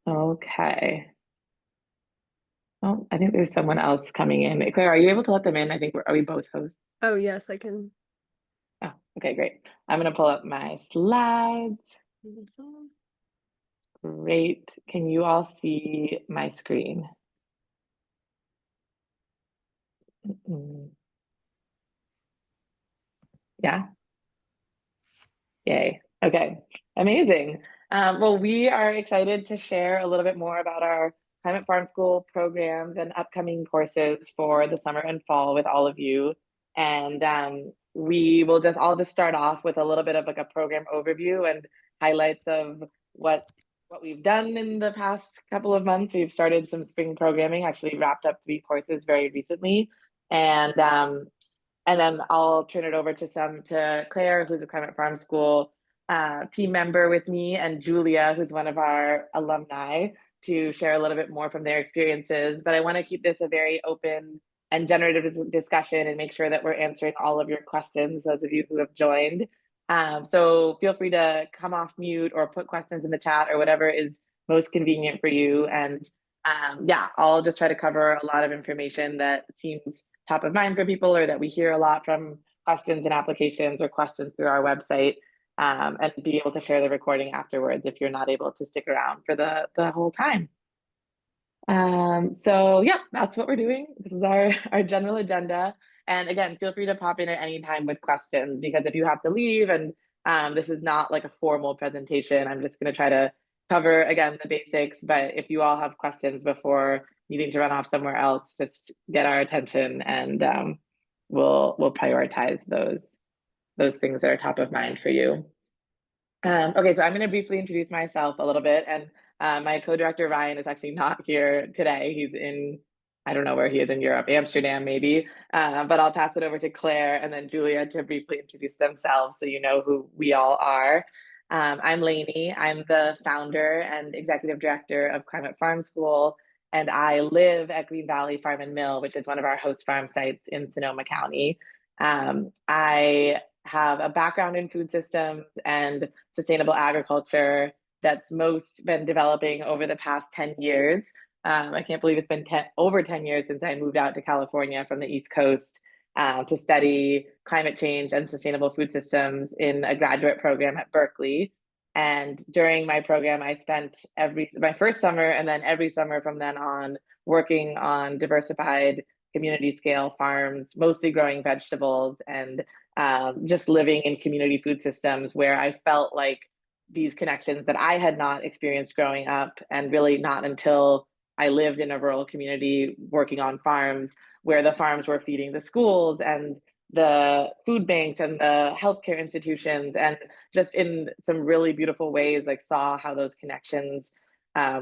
Okay. Oh, I think there's someone else coming in. Claire, are you able to let them in? I think are we both hosts? Oh, yes, I can. Oh, okay, great. I'm gonna pull up my slides. Great. Can you all see my screen? Mm, yeah. Yay. Okay. Amazing. Well, we are excited to share a little bit more about our Climate Farm School programs and upcoming courses for the summer and fall with all of you. And we will just all just start off with a little bit of like a program overview and highlights of what we've done in the past couple of months. We've started some spring programming, actually wrapped up 3 courses very recently. And and then I'll turn it over to Claire, who's a Climate Farm School team member with me, and Julia, who's one of our alumni, to share a little bit more from their experiences. But I want to keep this a very open and generative discussion and make sure that we're answering all of your questions, those of you who have joined. So feel free to come off mute or put questions in the chat or whatever is most convenient for you. And yeah, I'll just try to cover a lot of information that seems top of mind for people or that we hear a lot from questions and applications or questions through our website, and be able to share the recording afterwards if you're not able to stick around for the whole time. So yeah, that's what we're doing. This is our general agenda. And again, feel free to pop in at any time with questions because if you have to leave and this is not like a formal presentation, I'm just going to try to cover again the basics. But if you all have questions before needing to run off somewhere else, just get our attention and we'll prioritize those things that are top of mind for you. Okay, so I'm going to briefly introduce myself a little bit. And my co-director, Ryan, is actually not here today. He's in, I don't know where he is in Europe, Amsterdam, maybe. But I'll pass it over to Claire and then Julia to briefly introduce themselves so you know who we all are. I'm Lainey. I'm the founder and executive director of Climate Farm School. And I live at Green Valley Farm and Mill, which is one of our host farm sites in Sonoma County. I have a background in food systems and sustainable agriculture that's most been developing over the past 10 years. I can't believe it's been over 10 years since I moved out to California from the East Coast to study climate change and sustainable food systems in a graduate program at Berkeley. And during my program, I spent my first summer and then every summer from then on working on diversified community scale farms, mostly growing vegetables and just living in community food systems where I felt like these connections that I had not experienced growing up, and really not until I lived in a rural community working on farms where the farms were feeding the schools and the food banks and the healthcare institutions, and just in some really beautiful ways, like saw how those connections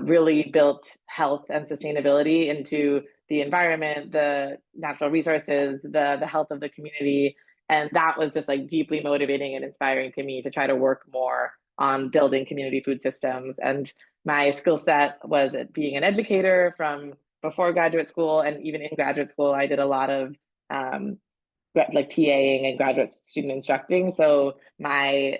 really built health and sustainability into the environment, the natural resources, the health of the community, and that was just like deeply motivating and inspiring to me to try to work more on building community food systems. And my skill set was at being an educator from before graduate school. And even in graduate school, I did a lot of um, like TAing and graduate student instructing. So my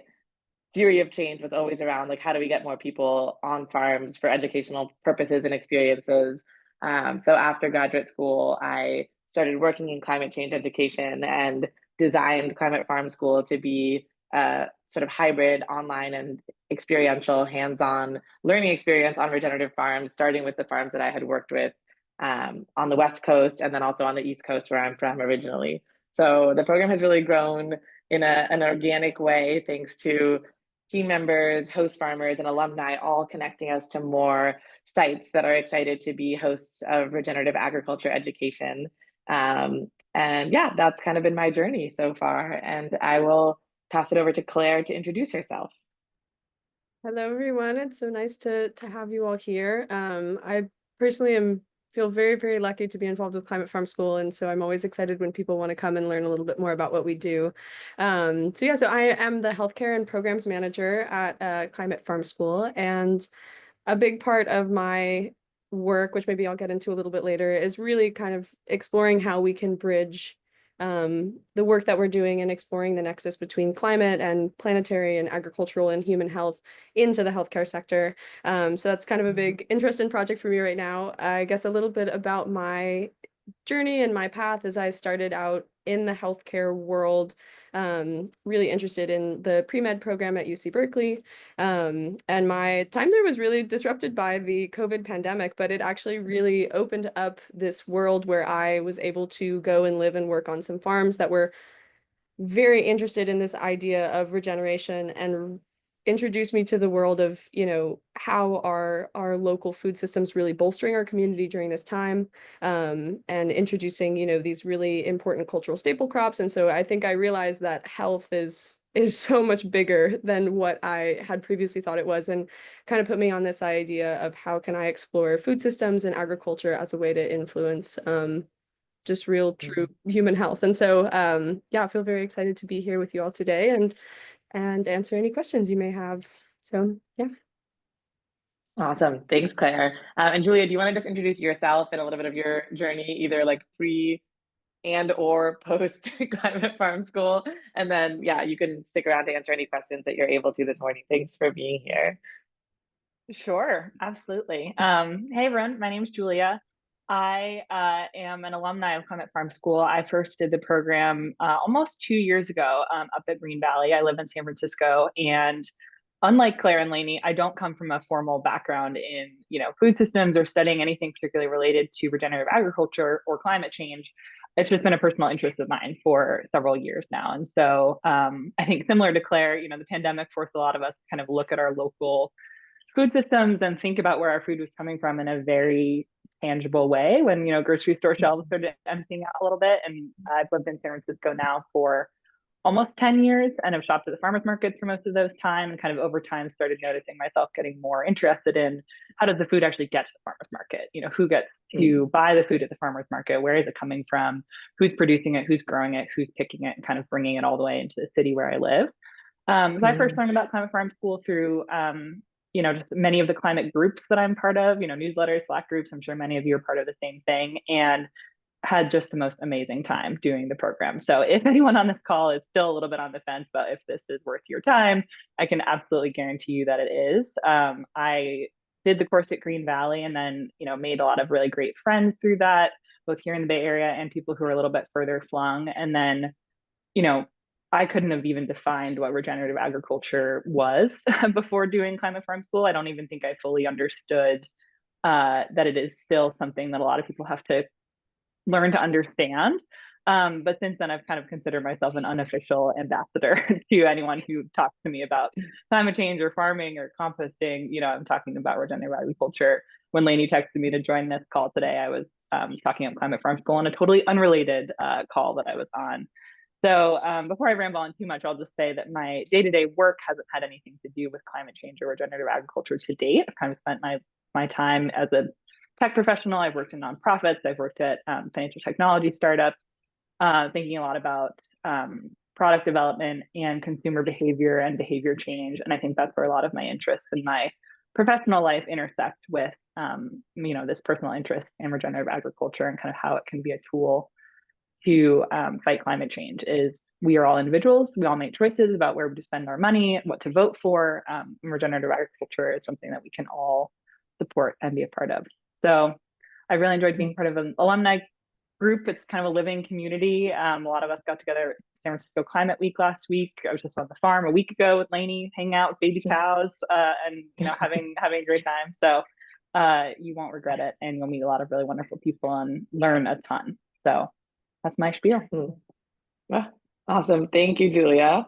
theory of change was always around like how do we get more people on farms for educational purposes and experiences. So after graduate school, I started working in climate change education and designed Climate Farm School to be a sort of hybrid online and experiential hands-on learning experience on regenerative farms, starting with the farms that I had worked with on the West Coast and then also on the East Coast where I'm from originally. So the program has really grown in an organic way thanks to team members, host farmers, and alumni all connecting us to more sites that are excited to be hosts of regenerative agriculture education. And yeah, that's kind of been my journey so far. And I will pass it over to Claire to introduce herself. Hello, everyone. It's so nice to have you all here. I personally feel very, very lucky to be involved with Climate Farm School, and so I'm always excited when people want to come and learn a little bit more about what we do. So I am the healthcare and programs manager at Climate Farm School, and a big part of my work, which maybe I'll get into a little bit later, is really kind of exploring how we can bridge the work that we're doing and exploring the nexus between climate and planetary and agricultural and human health into the healthcare sector. So that's kind of a big interest and project for me right now. I guess a little bit about my journey and my path as I started out in the healthcare world, really interested in the pre-med program at UC Berkeley. And my time there was really disrupted by the COVID pandemic, but it actually really opened up this world where I was able to go and live and work on some farms that were very interested in this idea of regeneration and introduced me to the world of, how our local food systems really bolstering our community during this time, and introducing, these really important cultural staple crops. And so I think I realized that health is so much bigger than what I had previously thought it was, and kind of put me on this idea of how can I explore food systems and agriculture as a way to influence just real true human health. And so yeah, I feel very excited to be here with you all today and answer any questions you may have. So yeah. Awesome. Thanks, Claire. And Julia, do you want to just introduce yourself and a little bit of your journey, either like pre and or post Climate Farm School? And then, yeah, you can stick around to answer any questions that you're able to this morning. Thanks for being here. Sure, absolutely. Hey everyone, my name is Julia. I am an alumni of Climate Farm School. I first did the program almost 2 years ago up at Green Valley. I live in San Francisco, and unlike Claire and Lainey, I don't come from a formal background in food systems or studying anything particularly related to regenerative agriculture or climate change. It's just been a personal interest of mine for several years now. And so I think similar to Claire, the pandemic forced a lot of us to kind of look at our local food systems and think about where our food was coming from in a very tangible way when grocery store shelves started emptying out a little bit. And I've lived in San Francisco now for almost 10 years and have shopped at the farmers markets for most of those time, and kind of over time started noticing myself getting more interested in how does the food actually get to the farmers market. Who gets to buy the food at the farmers market, where is it coming from, who's producing it, who's growing it, who's picking it, and kind of bringing it all the way into the city where I live. So I first learned about Climate Farm School through just many of the climate groups that I'm part of, newsletters, Slack groups. I'm sure many of you are part of the same thing, and had just the most amazing time doing the program. So if anyone on this call is still a little bit on the fence about if this is worth your time, I can absolutely guarantee you that it is. I did the course at Green Valley, and then, made a lot of really great friends through that, both here in the Bay Area and people who are a little bit further flung. And then, I couldn't have even defined what regenerative agriculture was before doing Climate Farm School. I don't even think I fully understood that it is still something that a lot of people have to learn to understand. But since then, I've kind of considered myself an unofficial ambassador to anyone who talks to me about climate change or farming or composting. I'm talking about regenerative agriculture. When Lainey texted me to join this call today, I was talking about Climate Farm School on a totally unrelated call that I was on. So before I ramble on too much, I'll just say that my day-to-day work hasn't had anything to do with climate change or regenerative agriculture to date. I've kind of spent my time as a tech professional. I've worked in nonprofits. I've worked at financial technology startups, thinking a lot about product development and consumer behavior and behavior change. And I think that's where a lot of my interests in my professional life intersect with, this personal interest in regenerative agriculture and kind of how it can be a tool to fight climate change. Is we are all individuals. We all make choices about where to spend our money, what to vote for. Regenerative agriculture is something that we can all support and be a part of. So I really enjoyed being part of an alumni group. It's kind of a living community. A lot of us got together at San Francisco Climate Week last week. I was just on the farm a week ago with Lainey, hanging out with baby cows, and having a great time. So you won't regret it, and you'll meet a lot of really wonderful people and learn a ton. So that's my spiel. Awesome. Thank you, Julia.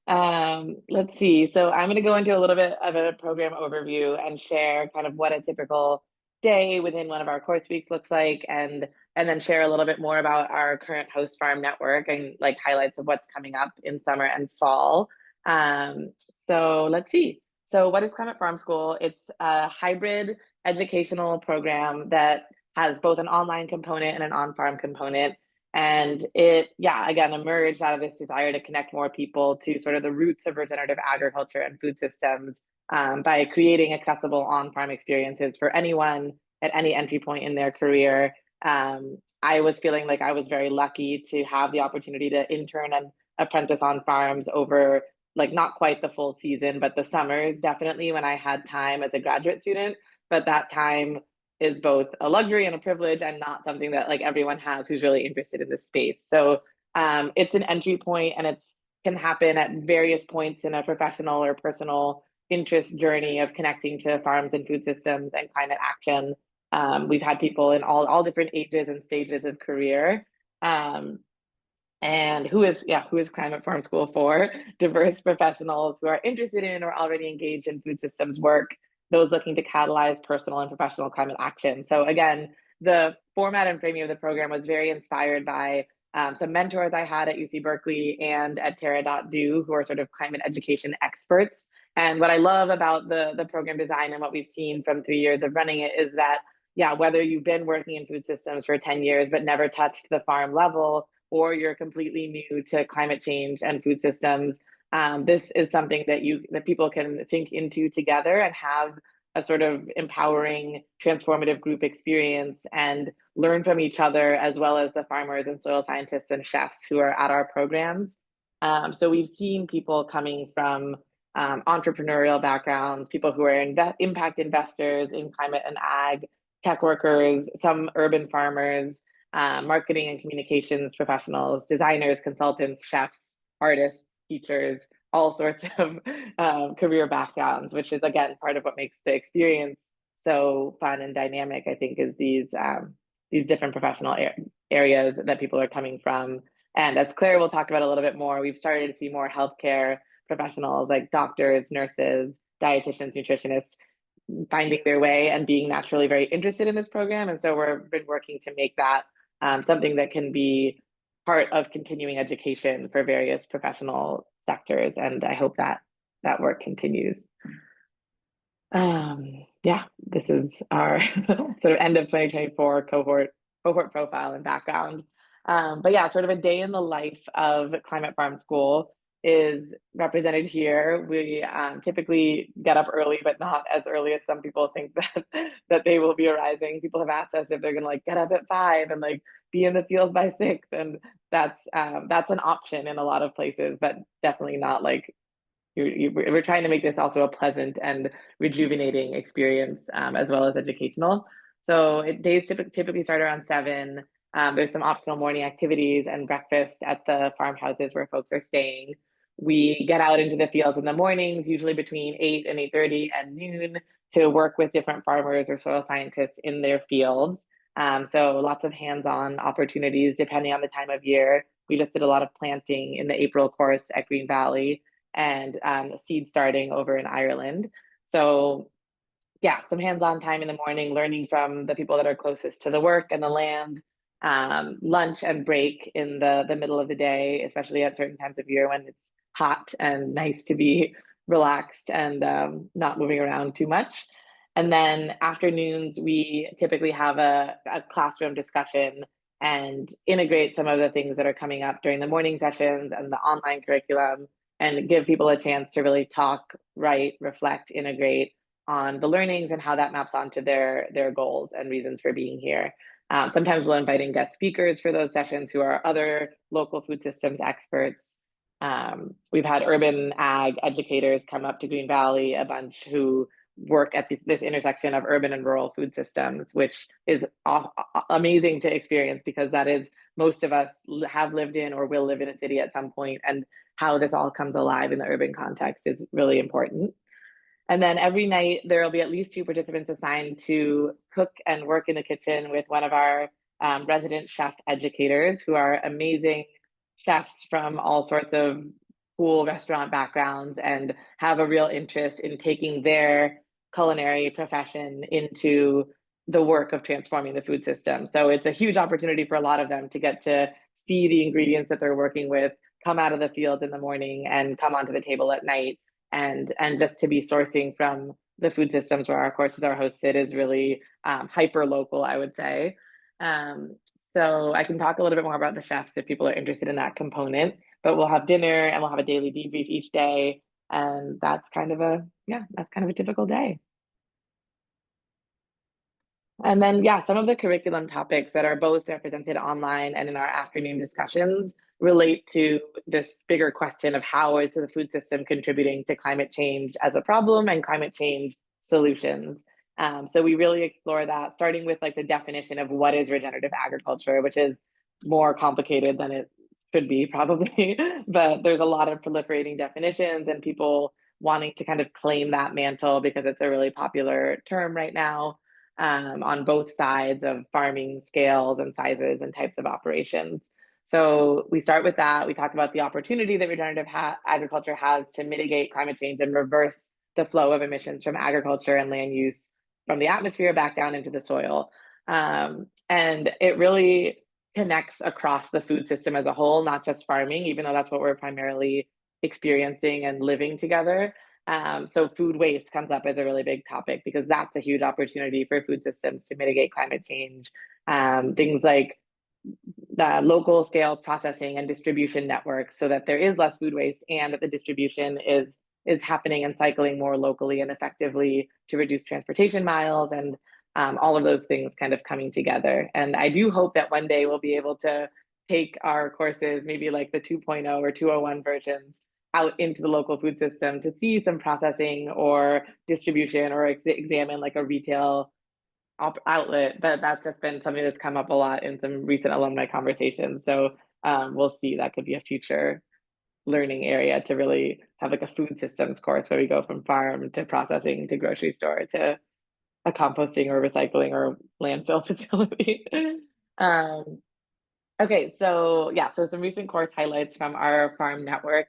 Let's see. So I'm going to go into a little bit of a program overview and share kind of what a typical day within one of our course weeks looks like, and then share a little bit more about our current host farm network and like highlights of what's coming up in summer and fall. So let's see. So what is Climate Farm School? It's a hybrid educational program that has both an online component and an on-farm component. And it, again, emerged out of this desire to connect more people to sort of the roots of regenerative agriculture and food systems by creating accessible on-farm experiences for anyone at any entry point in their career. I was feeling like I was very lucky to have the opportunity to intern and apprentice on farms over like not quite the full season, but the summers definitely when I had time as a graduate student. But that time is both a luxury and a privilege and not something that like everyone has who's really interested in this space. So it's an entry point and it's can happen at various points in a professional or personal interest journey of connecting to farms and food systems and climate action. We've had people in all different ages and stages of career. And who is Climate Farm School for? Diverse professionals who are interested in or already engaged in food systems work, those looking to catalyze personal and professional climate action. So again, the format and framing of the program was very inspired by some mentors I had at UC Berkeley and at Terra.do, who are sort of climate education experts. And what I love about the program design and what we've seen from 3 years of running it is that, yeah, whether you've been working in food systems for 10 years but never touched the farm level, or you're completely new to climate change and food systems, this is something that people can think into together and have a sort of empowering, transformative group experience and learn from each other, as well as the farmers and soil scientists and chefs who are at our programs. So we've seen people coming from entrepreneurial backgrounds, people who are impact investors in climate and ag, tech workers, some urban farmers, marketing and communications professionals, designers, consultants, chefs, artists, teachers, all sorts of career backgrounds, which is again part of what makes the experience so fun and dynamic. I think is these different professional areas that people are coming from. And as Claire will talk about a little bit more, we've started to see more healthcare professionals like doctors, nurses, dietitians, nutritionists finding their way and being naturally very interested in this program. And so we've been working to make that something that can be part of continuing education for various professional sectors. And I hope that that work continues. Yeah, this is our sort of end of 2024 cohort profile and background. But yeah, sort of a day in the life of Climate Farm School is represented here. We typically get up early, but not as early as some people think that they will be arising. People have asked us if they're gonna like get up at 5 and like be in the field by 6, and that's an option in a lot of places, but definitely not like we're trying to make this also a pleasant and rejuvenating experience, as well as educational. So days typically start around 7. There's some optional morning activities and breakfast at the farmhouses where folks are staying. We get out into the fields in the mornings, usually between 8 and 8:30 and noon, to work with different farmers or soil scientists in their fields. So lots of hands-on opportunities depending on the time of year. We just did a lot of planting in the April course at Green Valley and seed starting over in Ireland. So yeah, some hands-on time in the morning, learning from the people that are closest to the work and the land, lunch and break in the middle of the day, especially at certain times of year when it's hot and nice to be relaxed and not moving around too much. And then afternoons, we typically have a classroom discussion and integrate some of the things that are coming up during the morning sessions and the online curriculum, and give people a chance to really talk, write, reflect, integrate on the learnings and how that maps onto their goals and reasons for being here. Sometimes we'll invite in guest speakers for those sessions who are other local food systems experts. We've had urban ag educators come up to Green Valley a bunch who work at this intersection of urban and rural food systems, which is amazing to experience because that is most of us have lived in or will live in a city at some point, and how this all comes alive in the urban context is really important. And then every night there will be at least 2 participants assigned to cook and work in the kitchen with one of our resident chef educators who are amazing chefs from all sorts of cool restaurant backgrounds and have a real interest in taking their culinary profession into the work of transforming the food system. So it's a huge opportunity for a lot of them to get to see the ingredients that they're working with come out of the fields in the morning and come onto the table at night, and just to be sourcing from the food systems where our courses are hosted is really hyper local, I would say. So I can talk a little bit more about the chefs if people are interested in that component, but we'll have dinner and we'll have a daily debrief each day, and that's kind of a typical day. And then, yeah, some of the curriculum topics that are both represented online and in our afternoon discussions relate to this bigger question of how is the food system contributing to climate change as a problem and climate change solutions. So we really explore that, starting with like the definition of what is regenerative agriculture, which is more complicated than it should be probably, but there's a lot of proliferating definitions and people wanting to kind of claim that mantle because it's a really popular term right now on both sides of farming scales and sizes and types of operations. So we start with that. We talk about the opportunity that regenerative agriculture has to mitigate climate change and reverse the flow of emissions from agriculture and land use from the atmosphere back down into the soil. And it really connects across the food system as a whole, not just farming, even though that's what we're primarily experiencing and living together. So food waste comes up as a really big topic because that's a huge opportunity for food systems to mitigate climate change. Things like the local scale processing and distribution networks so that there is less food waste and that the distribution is happening and cycling more locally and effectively to reduce transportation miles and all of those things kind of coming together. And I do hope that one day we'll be able to take our courses, maybe like the 2.0 or 201 versions, out into the local food system to see some processing or distribution or examine like a retail outlet. But that's just been something that's come up a lot in some recent alumni conversations. So we'll see, that could be a future learning area to really have like a food systems course where we go from farm to processing to grocery store to a composting or recycling or landfill facility. um, okay, so yeah, so some recent course highlights from our farm network.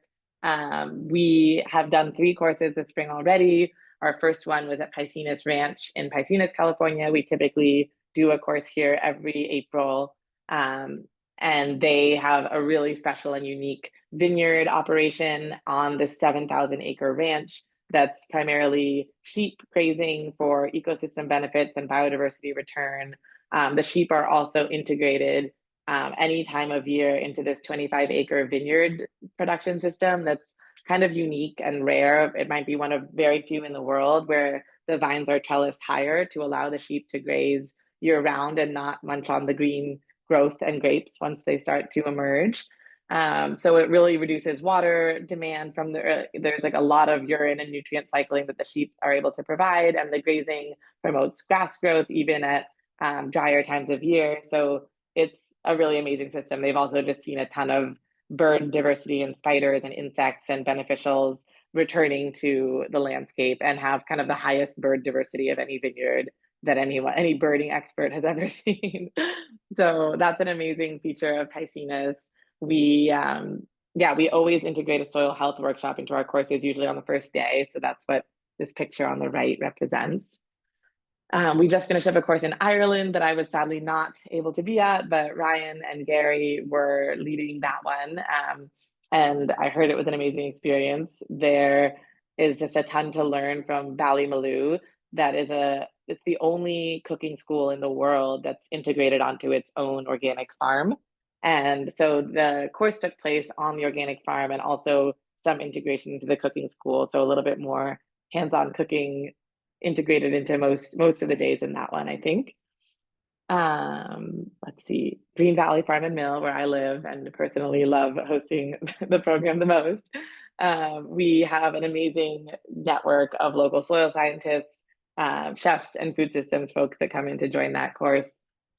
We have done 3 courses this spring already. Our first one was at Piscinas Ranch in Piscinas, California. We typically do a course here every April. And they have a really special and unique vineyard operation on this 7,000 acre ranch that's primarily sheep grazing for ecosystem benefits and biodiversity return. The sheep are also integrated any time of year into this 25 acre vineyard production system that's kind of unique and rare. It might be one of very few in the world where the vines are trellised higher to allow the sheep to graze year round and not munch on the green growth and grapes once they start to emerge. So it really reduces water demand from there's like a lot of urine and nutrient cycling that the sheep are able to provide, and the grazing promotes grass growth even at drier times of year. So it's a really amazing system. They've also just seen a ton of bird diversity and spiders and insects and beneficials returning to the landscape and have kind of the highest bird diversity of any vineyard that any birding expert has ever seen. So that's an amazing feature of Piscinas. We yeah, we always integrate a soil health workshop into our courses, usually on the first day. So that's what this picture on the right represents. We just finished up a course in Ireland that I was sadly not able to be at, but Ryan and Gary were leading that one. And I heard it was an amazing experience. There is just a ton to learn from Ballymaloe. It's the only cooking school in the world that's integrated onto its own organic farm. And so the course took place on the organic farm and also some integration into the cooking school. So a little bit more hands-on cooking integrated into most of the days in that one, I think. Let's see, Green Valley Farm and Mill, where I live and personally love hosting the program the most. We have an amazing network of local soil scientists, chefs, and food systems folks that come in to join that course.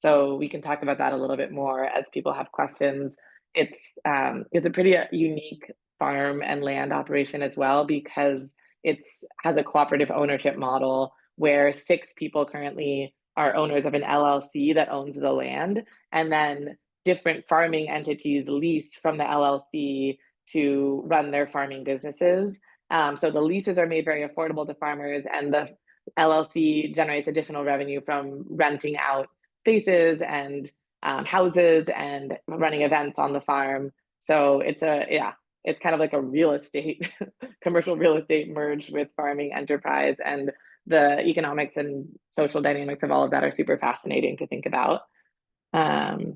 So we can talk about that a little bit more as people have questions. It's a pretty unique farm and land operation as well, because it's has a cooperative ownership model where 6 people currently are owners of an LLC that owns the land, and then different farming entities lease from the LLC to run their farming businesses. So the leases are made very affordable to farmers, and the LLC generates additional revenue from renting out spaces and houses and running events on the farm. So it's kind of like a real estate, commercial real estate merged with farming enterprise, and the economics and social dynamics of all of that are super fascinating to think about. Finocchia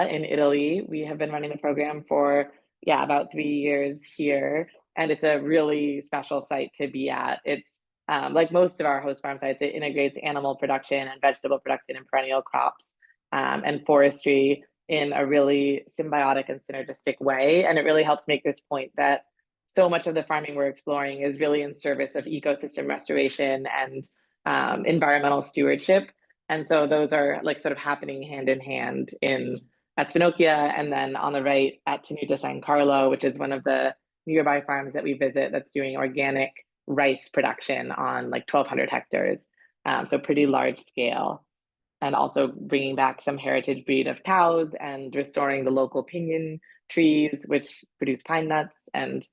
in Italy, we have been running the program for about 3 years here, and it's a really special site to be at. It's like most of our host farm sites, it integrates animal production and vegetable production and perennial crops and forestry in a really symbiotic and synergistic way. And it really helps make this point that so much of the farming we're exploring is really in service of ecosystem restoration and environmental stewardship. And so those are like sort of happening hand in hand in at Spinocchia, and then on the right at Tenuta San Carlo, which is one of the nearby farms that we visit that's doing organic rice production on like 1,200 hectares. So pretty large scale. And also bringing back some heritage breed of cows and restoring the local pinyon trees, which produce pine nuts and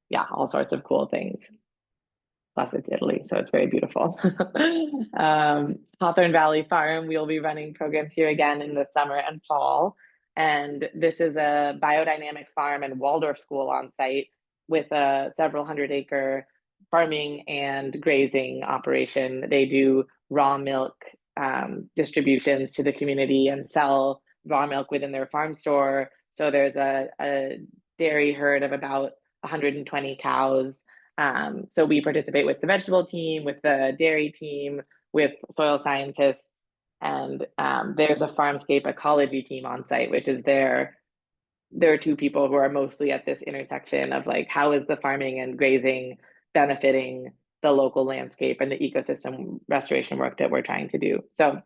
yeah, all sorts of cool things. Plus it's Italy, so it's very beautiful. Hawthorne Valley Farm, we'll be running programs here again in the summer and fall. And this is a biodynamic farm and Waldorf school on site with a several 100-acre farming and grazing operation. They do raw milk distributions to the community and sell raw milk within their farm store. So there's a dairy herd of about 120 cows. So we participate with the vegetable team, with the dairy team, with soil scientists, and there's a farmscape ecology team on site, which is there are two people who are mostly at this intersection of like, how is the farming and grazing benefiting the local landscape and the ecosystem restoration work that we're trying to do. So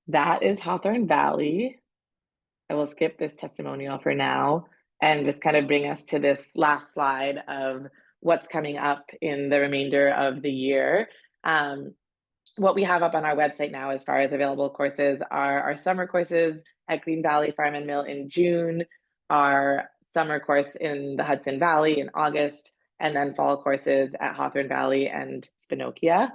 that is Hawthorne Valley. I will skip this testimonial for now and just kind of bring us to this last slide of what's coming up in the remainder of the year. What we have up on our website now as far as available courses are our summer courses at Green Valley Farm and Mill in June, our summer course in the Hudson Valley in August, and then fall courses at Hawthorne Valley and Spinocchia.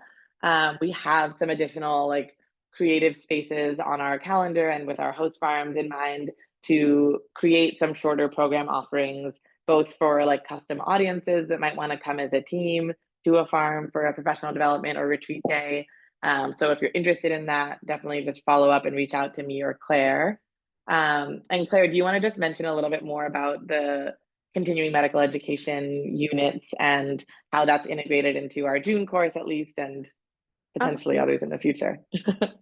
We have some additional like creative spaces on our calendar and with our host farms in mind to create some shorter program offerings, both for like custom audiences that might want to come as a team to a farm for a professional development or retreat day. So if you're interested in that, definitely just follow up and reach out to me or Claire. And Claire, do you want to just mention a little bit more about the continuing medical education units and how that's integrated into our June course at least, and potentially others in the future?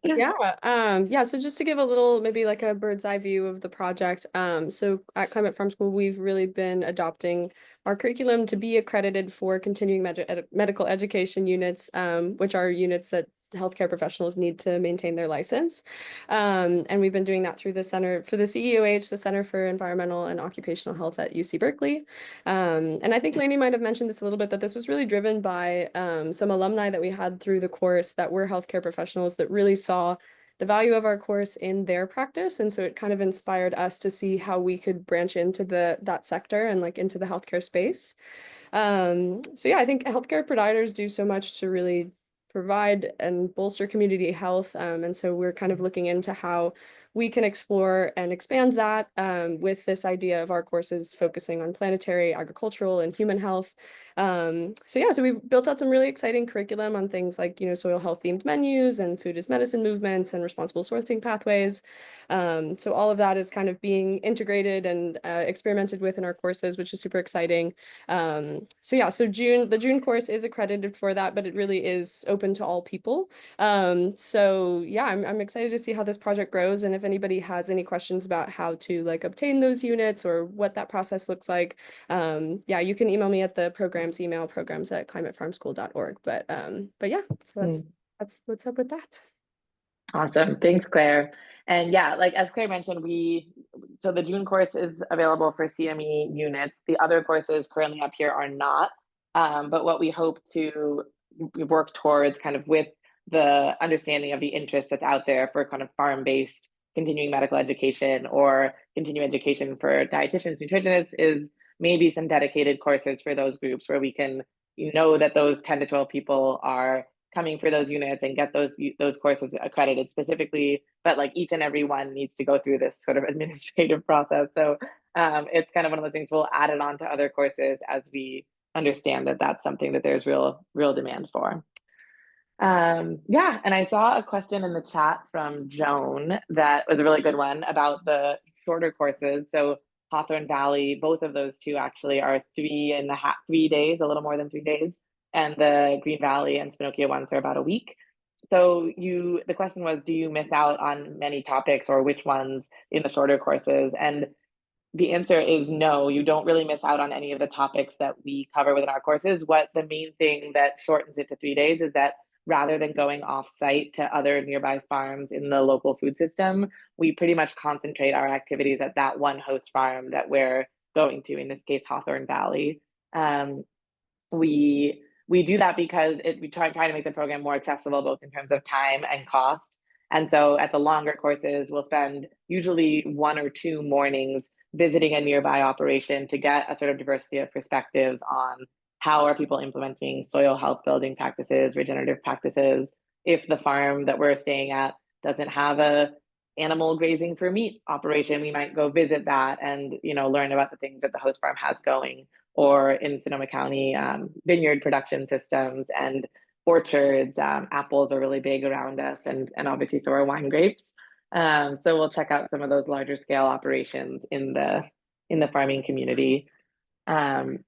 Yeah, so just to give a little, maybe like a bird's eye view of the project. So at Climate Farm School, we've really been adopting our curriculum to be accredited for continuing medical education units, which are units that healthcare professionals need to maintain their license. And we've been doing that through the Center for the CEOH, the Center for Environmental and Occupational Health at UC Berkeley. And I think Lainey might have mentioned this a little bit, that this was really driven by some alumni that we had through the course that were healthcare professionals that really saw the value of our course in their practice. And so it kind of inspired us to see how we could branch into that sector and like into the healthcare space. So yeah, I think healthcare providers do so much to really provide and bolster community health. And so we're kind of looking into how we can explore and expand that with this idea of our courses focusing on planetary, agricultural, and human health. So we've built out some really exciting curriculum on things like, soil health themed menus and food as medicine movements and responsible sourcing pathways. So all of that is kind of being integrated and experimented with in our courses, which is super exciting. So the June course is accredited for that, but it really is open to all people. I'm excited to see how this project grows. And if anybody has any questions about how to like obtain those units or what that process looks like, you can email me at the programs email, programs@climatefarmschool.org. But yeah, so that's what's up with that. Awesome. Thanks, Claire. And yeah, like as Claire mentioned, so the June course is available for CME units. The other courses currently up here are not. But what we hope to work towards kind of with the understanding of the interest that's out there for kind of farm-based continuing medical education or continuing education for dietitians, nutritionists is maybe some dedicated courses for those groups where we can know that those 10 to 12 people are coming for those units and get those courses accredited specifically, but like each and every one needs to go through this sort of administrative process. So it's kind of one of those things we'll add it on to other courses as we understand that that's something that there's real demand for. And I saw a question in the chat from Joan that was a really good one about the shorter courses. So Hawthorne Valley, both of those two actually are 3 days, a little more than 3 days. and the Green Valley and Spinokia ones are about a week. So the question was, do you miss out on many topics or which ones in the shorter courses? And the answer is no, you don't really miss out on any of the topics that we cover within our courses. What the main thing that shortens it to 3 days is that rather than going off site to other nearby farms in the local food system, we pretty much concentrate our activities at that one host farm that we're going to, in this case, Hawthorne Valley. Um, we do that because we try to make the program more accessible, both in terms of time and cost. And so at the longer courses, we'll spend usually 1 or 2 mornings visiting a nearby operation to get a sort of diversity of perspectives on how are people implementing soil health building practices, regenerative practices. If the farm that we're staying at doesn't have a animal grazing for meat operation, we might go visit that and learn about the things that the host farm has going. Or in Sonoma County, vineyard production systems and orchards. Apples are really big around us, and obviously so are wine grapes. So we'll check out some of those larger scale operations in the farming community. And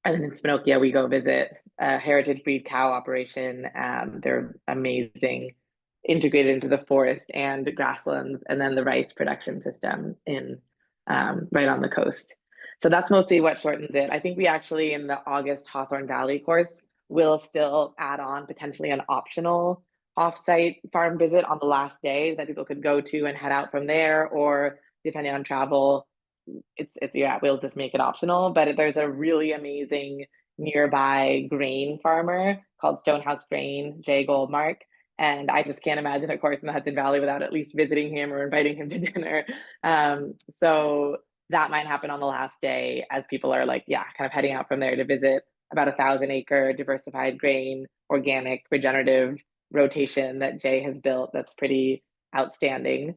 then in Spinokia, we go visit a heritage breed cow operation. They're amazing, integrated into the forest and grasslands, and then the rice production system in right on the coast. So that's mostly what shortens it. I think we actually, in the August Hawthorne Valley course, will still add on potentially an optional offsite farm visit on the last day that people could go to and head out from there, or depending on travel, yeah, we'll just make it optional. But there's a really amazing nearby grain farmer called Stonehouse Grain, Jay Goldmark. And I just can't imagine a course in the Hudson Valley without at least visiting him or inviting him to dinner. So that might happen on the last day as people are kind of heading out from there to visit about 1,000-acre diversified grain, organic, regenerative rotation that Jay has built that's pretty outstanding.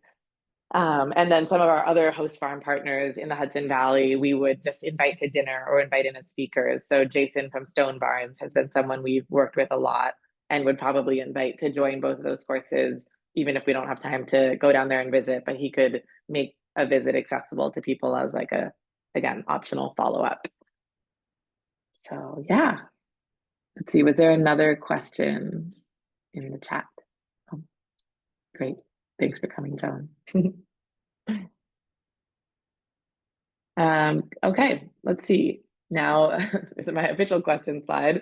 And then some of our other host farm partners in the Hudson Valley, we would just invite to dinner or invite in as speakers. So Jason from Stone Barns has been someone we've worked with a lot and would probably invite to join both of those courses, even if we don't have time to go down there and visit, but he could make a visit accessible to people as again, optional follow-up. So yeah, let's see, was there another question in the chat? Oh, great, thanks for coming, Joan. Okay, let's see. Now, this is my official question slide.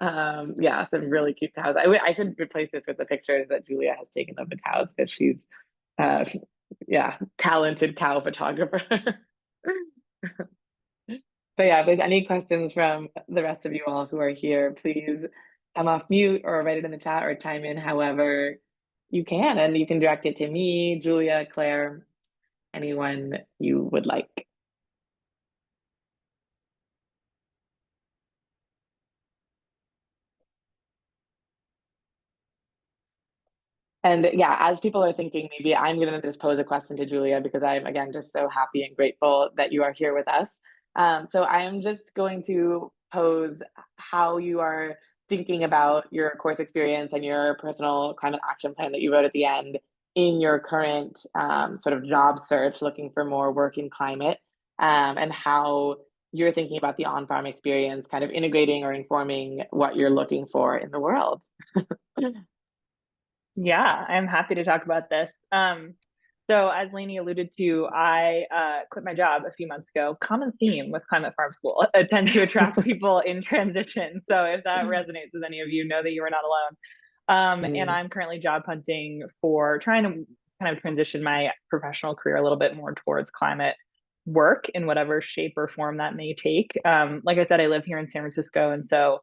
Yeah, some really cute cows. I should replace this with the pictures that Julia has taken of the cows because she's, yeah, talented cow photographer. But yeah, if there's any questions from the rest of you all who are here, please come off mute or write it in the chat or chime in however you can. And you can direct it to me, Julia, Claire, anyone you would like. And yeah, as people are thinking, maybe I'm going to just pose a question to Julia because I'm, again, just so happy and grateful that you are here with us. So I'm just going to pose how you are thinking about your course experience and your personal climate action plan that you wrote at the end in your current sort of job search, looking for more work in climate, and how you're thinking about the on-farm experience, kind of integrating or informing what you're looking for in the world. Yeah, I'm happy to talk about this. So as Lainey alluded to, I quit my job a few months ago. Common theme with Climate Farm School. It tends to attract people in transition. So if that resonates with any of you, know that you are not alone. And I'm currently job hunting for trying to kind of transition my professional career a little bit more towards climate work in whatever shape or form that may take. Like I said, I live here in San Francisco. And so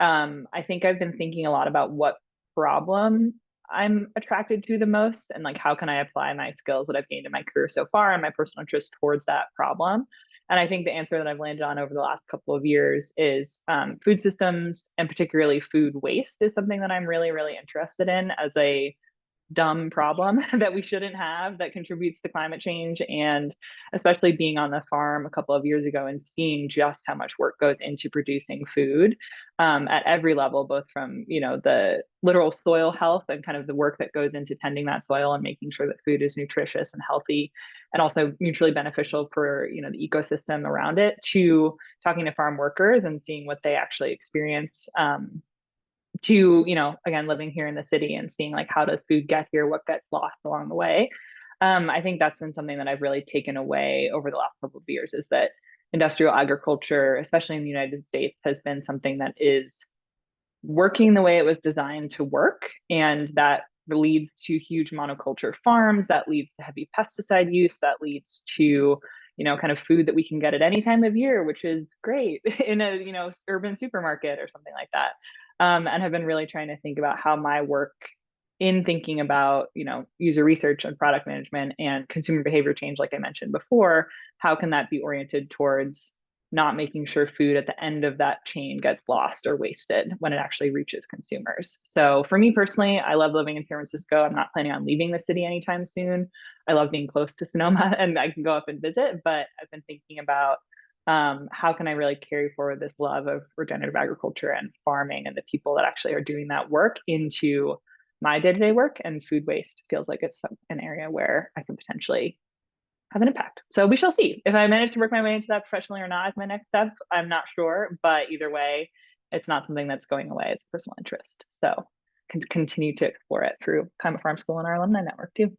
I think I've been thinking a lot about what problem I'm attracted to the most and how can I apply my skills that I've gained in my career so far and my personal interest towards that problem. And I think the answer that I've landed on over the last couple of years is food systems, and particularly food waste, is something that I'm really, really interested in as a dumb problem that we shouldn't have that contributes to climate change. And especially being on the farm a couple of years ago and seeing just how much work goes into producing food at every level, both from, you know, the literal soil health and kind of the work that goes into tending that soil and making sure that food is nutritious and healthy and also mutually beneficial for, you know, the ecosystem around it, to talking to farm workers and seeing what they actually experience, to, you know, again, living here in the city and seeing like, how does food get here, what gets lost along the way. I think that's been something that I've really taken away over the last couple of years, is that industrial agriculture, especially in the United States, has been something that is working the way it was designed to work, and that leads to huge monoculture farms, that leads to heavy pesticide use, that leads to, you know, kind of food that we can get at any time of year, which is great in a, you know, urban supermarket or something like that. And have been really trying to think about how my work in thinking about, you know, user research and product management and consumer behavior change, like I mentioned before, how can that be oriented towards not making sure food at the end of that chain gets lost or wasted when it actually reaches consumers. So for me personally, I love living in San Francisco. I'm not planning on leaving the city anytime soon. I love being close to Sonoma and I can go up and visit, but I've been thinking about how can I really carry forward this love of regenerative agriculture and farming and the people that actually are doing that work into my day-to-day work. And food waste feels like it's an area where I can potentially have an impact. So we shall see. If I manage to work my way into that professionally or not as my next step, I'm not sure. But either way, it's not something that's going away. It's a personal interest. So continue to explore it through Climate Farm School and our alumni network too.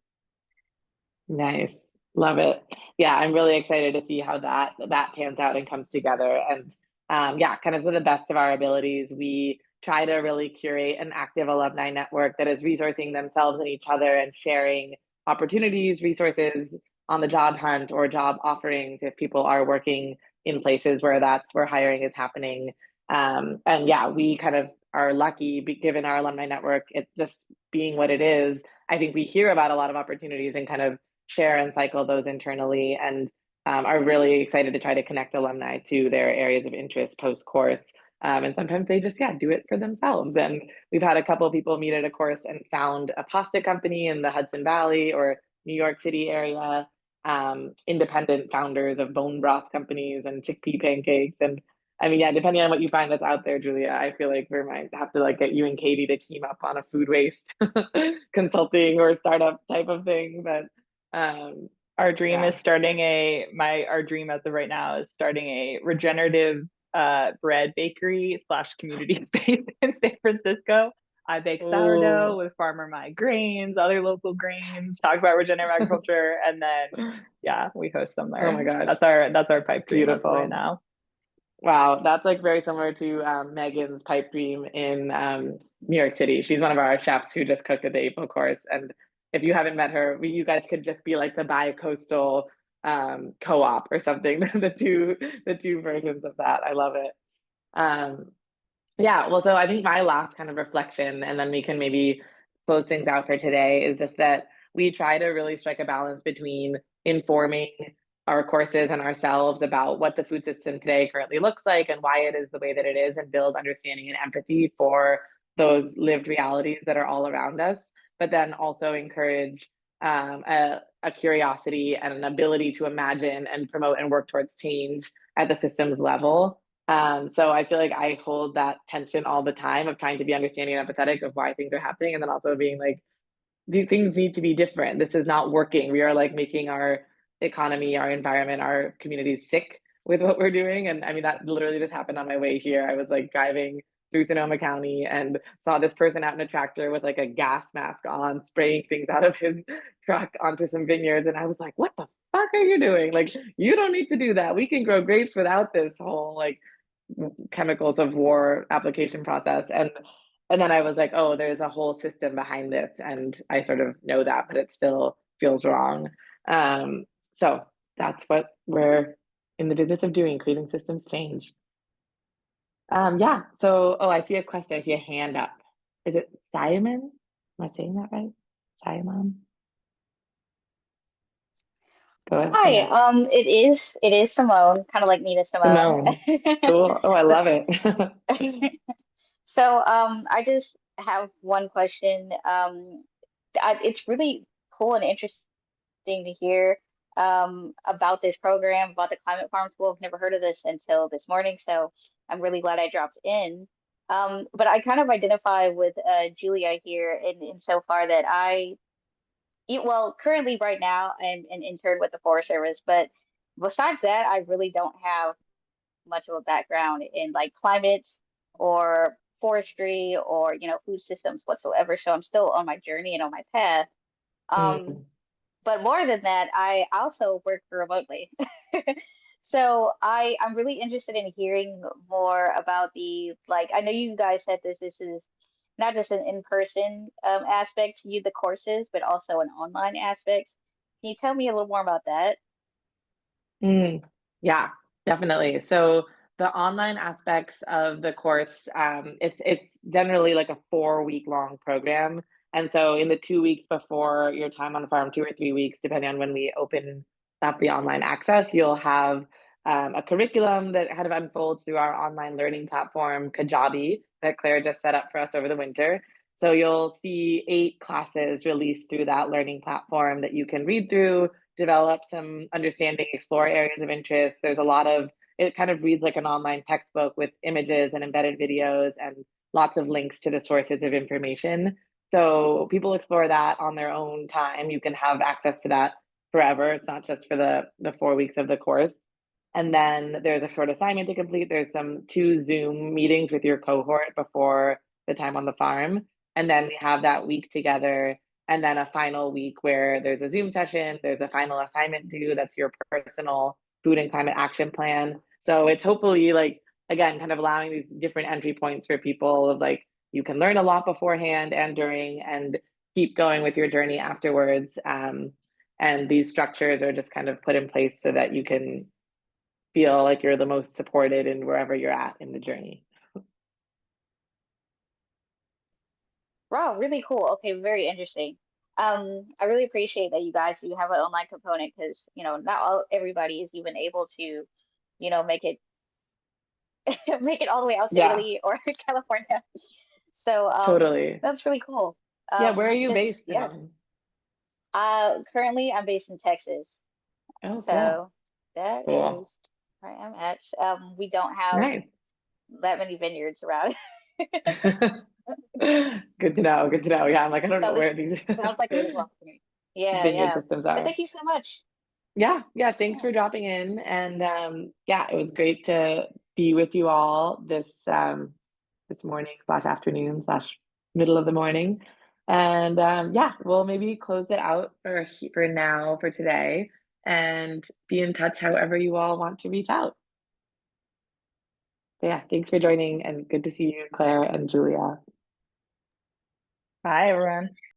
Nice. Love it. Yeah, I'm really excited to see how that pans out and comes together. And yeah, kind of to the best of our abilities, we try to really curate an active alumni network that is resourcing themselves and each other and sharing opportunities, resources on the job hunt or job offerings if people are working in places where that's where hiring is happening. And yeah, we kind of are lucky given our alumni network, it just being what it is. I think we hear about a lot of opportunities and kind of share and cycle those internally, and are really excited to try to connect alumni to their areas of interest post course. And sometimes they just, yeah, do it for themselves. And we've had a couple of people meet at a course and found a pasta company in the Hudson Valley or New York City area, independent founders of bone broth companies and chickpea pancakes. And I mean, yeah, depending on what you find that's out there, Julia, I feel like we might have to like get you and Katie to team up on a food waste consulting or startup type of thing. But our dream yeah. is starting our dream as of right now is starting a regenerative bread bakery / community space in San Francisco. I bake sourdough with Farmer My Grains, other local grains, talk about regenerative agriculture, and then yeah, we host them there. Oh my gosh. That's our pipe dream Beautiful. right now. Wow, that's like very similar to Megan's pipe dream in New York City. She's one of our chefs who just cooked at the April course. And if you haven't met her, you guys could just be like the bi-coastal co-op or something. the two versions of that. I love it. Yeah, well, so I think my last kind of reflection, and then we can maybe close things out for today, is just that we try to really strike a balance between informing our courses and ourselves about what the food system today currently looks like and why it is the way that it is, and build understanding and empathy for those lived realities that are all around us, but then also encourage a curiosity and an ability to imagine and promote and work towards change at the systems level. So I feel like I hold that tension all the time of trying to be understanding and empathetic of why things are happening, and then also being like, these things need to be different. This is not working. We are like making our economy, our environment, our communities sick with what we're doing. And I mean, that literally just happened on my way here. I was like driving through Sonoma County and saw this person out in a tractor with like a gas mask on, spraying things out of his truck onto some vineyards. And I was like, what the fuck are you doing? Like, you don't need to do that. We can grow grapes without this whole like chemicals of war application process. And then I was like, oh, there's a whole system behind this. And I sort of know that, but it still feels wrong. So that's what we're in the business of doing, creating systems change. Yeah. So, oh, I see a question. I see a hand up. Is it Simon? Am I saying that right? Simon? Go ahead. Hi, it is Simone, kind of like Nina Simone. Simone. Cool. Oh, I love it. So, I just have one question. it's really cool and interesting to hear about this program, about the Climate Farm School. I've never heard of this until this morning, so I'm really glad I dropped in. But I kind of identify with Julia here in so far that well, currently right now I'm an intern with the Forest Service, but besides that, I really don't have much of a background in like climate or forestry or food systems whatsoever. So I'm still on my journey and on my path. Um, Mm. but more than that, I also work remotely. So I'm really interested in hearing more about the like I know you guys said this is not just an in-person aspect to you, the courses, but also an online aspect. Can you tell me a little more about that? Mm, yeah, definitely. So the online aspects of the course, it's generally like a 4 week long program. And so in the 2 weeks before your time on the farm, 2 or 3 weeks, depending on when we open up the online access, you'll have a curriculum that kind of unfolds through our online learning platform, Kajabi, that Claire just set up for us over the winter. So you'll see 8 classes released through that learning platform that you can read through, develop some understanding, explore areas of interest. There's a lot of, it kind of reads like an online textbook with images and embedded videos and lots of links to the sources of information. So people explore that on their own time. You can have access to that forever. It's not just for the 4 weeks of the course. And then there's a short assignment to complete. There's some 2 Zoom meetings with your cohort before the time on the farm. And then we have that week together, and then a final week where there's a Zoom session, there's a final assignment due, that's your personal food and climate action plan. So it's hopefully like, again, kind of allowing these different entry points for people of like, you can learn a lot beforehand and during and keep going with your journey afterwards. And these structures are just kind of put in place so that you can feel like you're the most supported in wherever you're at in the journey. Wow, really cool. Okay, very interesting. I really appreciate that you guys do have an online component because, not everybody is even able to, make it make it all the way out to Yeah, Italy or California. So totally. that's really cool. Yeah, where are you Just based, yeah. Simone? Currently I'm based in Texas. Oh, cool. So that Cool. is where I'm at. We don't have Nice. that many vineyards around. Good to know. Good to know. Yeah, I'm like, I don't So know this where these sounds like a really cool opportunity. Yeah, vineyard yeah. systems But are. thank you so much. Yeah, yeah. Thanks Yeah. for dropping in. And yeah, it was great to be with you all this morning slash afternoon slash middle of the morning. And yeah, we'll maybe close it out for now for today and be in touch however you all want to reach out. But yeah, thanks for joining and good to see you, Claire and Julia. Bye, everyone.